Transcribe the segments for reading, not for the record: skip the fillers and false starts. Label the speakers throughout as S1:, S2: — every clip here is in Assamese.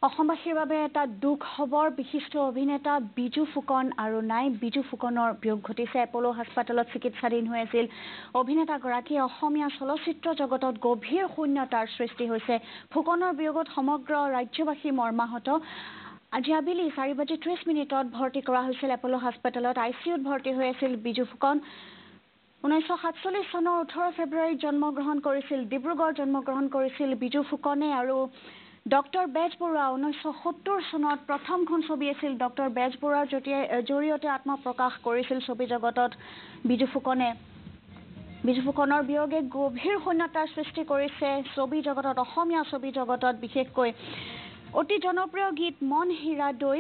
S1: অসমবাসীৰ বাবে এটা দুখ খবৰ বিশিষ্ট অভিনেতা বিজু ফুকন আৰু নাই বিজু ফুকনৰ বিয়োগ ঘটিছে এপলো হাস্পতালত চিকিৎসাধীন হৈ আছিল অভিনেতাগৰাকী অসমীয়া চলচ্চিত্ৰ জগতত গভীৰ শূন্যতাৰ সৃষ্টি হৈছে ফুকনৰ বিয়োগত সমগ্ৰ ৰাজ্যবাসী মৰ্মাহত আজি আবেলি 4:30 ভৰ্তি কৰা হৈছিল এপলো হাস্পতালত আইচিইউত ভৰ্তি হৈ আছিল বিজু ফুকন 1947 চনৰ 18 ফেব্ৰুৱাৰীত জন্মগ্ৰহণ কৰিছিল ডিব্ৰুগড় জন্মগ্ৰহণ কৰিছিল বিজু ফুকনে আৰু ডক্টৰ বেজবৰুৱা 1970 চনত প্ৰথমখন ছবি আছিল ডক্টৰ বেজবৰুৱাৰ জৰিয়তে আত্মপ্ৰকাশ কৰিছিল ছবি জগতত বিজু ফুকনৰ বিয়োগে গভীৰ শূন্যতাৰ সৃষ্টি কৰিছে ছবি জগতত অসমীয়া ছবি জগতত বিশেষকৈ অতি জনপ্ৰিয় গীত মন হীৰা দৈ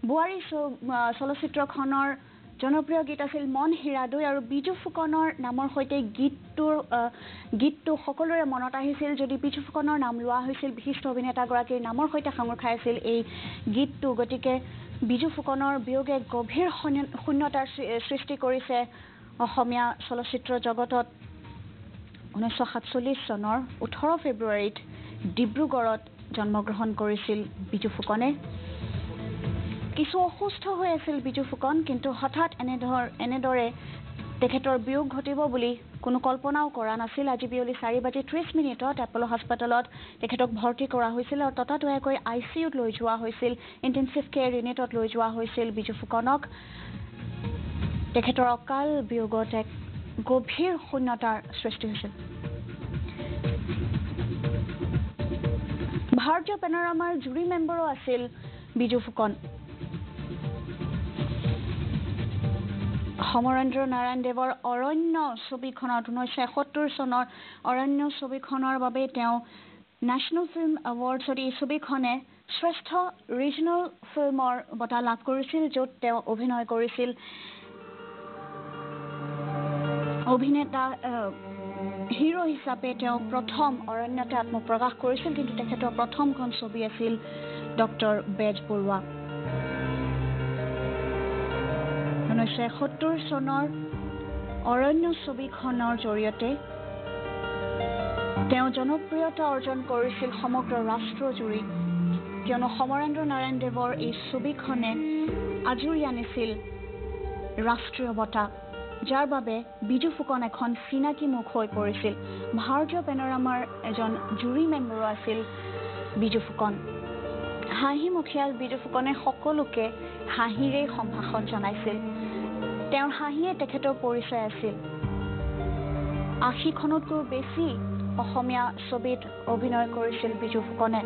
S1: বুৱাৰী চলচ্চিত্ৰখনৰ জনপ্ৰিয় গীত আছিল মন হীৰা দৈ আৰু বিজু ফুকনৰ নামৰ সৈতে গীতটো সকলোৰে মনত আহিছিল যদি বিজু ফুকনৰ নাম লোৱা হৈছিল বিশিষ্ট অভিনেতাগৰাকীৰ নামৰ সৈতে সাঙুৰ খাই আছিল এই গীতটো গতিকে বিজু ফুকনৰ বিয়োগে গভীৰ শূন্যতাৰ সৃষ্টি কৰিছে অসমীয়া চলচ্চিত্ৰ জগতত 1947 চনৰ 18 ফেব্ৰুৱাৰীত ডিব্ৰুগড়ত জন্মগ্ৰহণ কৰিছিল বিজু ফুকনে কিছু অসুস্থ হৈ আছিল বিজু ফুকন কিন্তু হঠাৎ এনেদৰে তেখেতৰ বিয়োগ ঘটিব বুলি কোনো কল্পনাও কৰা নাছিল আজি বিয়লি 4:30 এপলো হাস্পতালত তেখেতক ভৰ্তি কৰা হৈছিল আৰু ততাতৈয়াকৈ আইচিইউত লৈ যোৱা হৈছিল ইন্টেনসিভ কেয়াৰ ইউনিটত লৈ যোৱা হৈছিল বিজু ফুকনক তেখেতৰ অকাল বিয়োগত এক গভীৰ শূন্যতাৰ সৃষ্টি হৈছিল ভাৰতীয় পেনোৰামাৰ জুৰি মেম্বাৰো আছিল বিজু ফুকন সমৰেন্দ্ৰ নাৰায়ণ দেৱৰ অৰণ্য ছবিখনত 1971 চনৰ অৰণ্য ছবিখনৰ বাবে তেওঁ নেশ্যনেল ফিল্ম এৱাৰ্ডছত এই ছবিখনে শ্ৰেষ্ঠ ৰিজনেল ফিল্মৰ বঁটা লাভ কৰিছিল য'ত তেওঁ অভিনয় কৰিছিল অভিনেতা হিৰো হিচাপে তেওঁ প্ৰথম অৰণ্যতে আত্মপ্ৰকাশ কৰিছিল কিন্তু তেখেতৰ প্ৰথমখন ছবি আছিল ডক্টৰ বেজবৰুৱা 1971 চনৰ অৰণ্য ছবিখনৰ জৰিয়তে তেওঁ জনপ্ৰিয়তা অৰ্জন কৰিছিল সমগ্ৰ ৰাষ্ট্ৰজুৰি কিয়নো সমৰেন্দ্ৰ নাৰায়ণ দেৱৰ এই ছবিখনে আজুৰি আনিছিল ৰাষ্ট্ৰীয় বঁটা যাৰ বাবে বিজু ফুকন এখন চিনাকি মুখ হৈ পৰিছিল ভাৰতীয় পেনোৰামাৰ এজন জুৰি মেম্বাৰো আছিল বিজু ফুকন হাঁহিমুখীয়া বিজু ফুকনে সকলোকে হাঁহিৰে সম্ভাষণ জনাইছিল তেওঁৰ হাঁহিয়ে তেখেতৰ পৰিচয় আছিল 80খনতকৈ বেছি অসমীয়া ছবিত অভিনয় কৰিছিল বিজু ফুকনে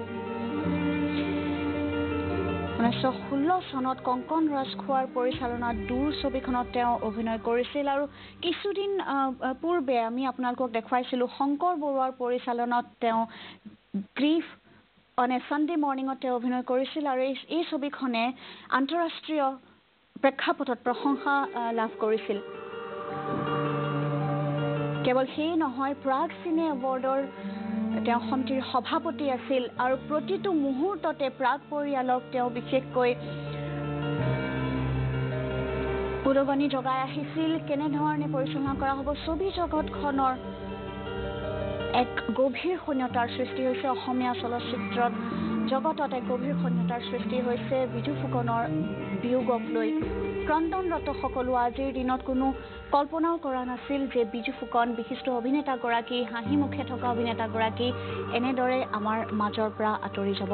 S1: 1916 চনত কংকন ৰাজখোৱাৰ পৰিচালনাত দূৰ ছবিখনত তেওঁ অভিনয় কৰিছিল আৰু কিছুদিন পূৰ্বে আমি আপোনালোকক দেখুৱাইছিলোঁ শংকৰ বৰুৱাৰ পৰিচালনাত তেওঁ গ্ৰীফ অন এ সানডে মৰ্নিঙত তেওঁ অভিনয় কৰিছিল আৰু এই ছবিখনে আন্তঃৰাষ্ট্ৰীয় প্ৰেক্ষাপটত প্ৰশংসা লাভ কৰিছিল কেৱল সেই নহয় প্ৰাগ চিনে এৱাৰ্ডৰ তেওঁ সমিতিৰ সভাপতি আছিল আৰু প্ৰতিটো মুহূৰ্ততে প্ৰাগ পৰিয়ালক তেওঁ বিশেষকৈ উদগনি জগাই আহিছিল কেনেধৰণে পৰিচালনা কৰা হ'ব ছবি জগতখনৰ এক গভীৰ শূন্যতাৰ সৃষ্টি হৈছে অসমীয়া চলচ্চিত্ৰত জগতত এক গভীৰ শূন্যতাৰ সৃষ্টি হৈছে বিজু ফুকনৰ বিয়োগক লৈ ক্ৰন্দনৰত সকলো আজিৰ দিনত কোনো কল্পনাও কৰা নাছিল যে বিজু ফুকন বিশিষ্ট অভিনেতাগৰাকী হাঁহিমুখে থকা অভিনেতাগৰাকী এনেদৰে আমাৰ মাজৰ পৰা আঁতৰি যাব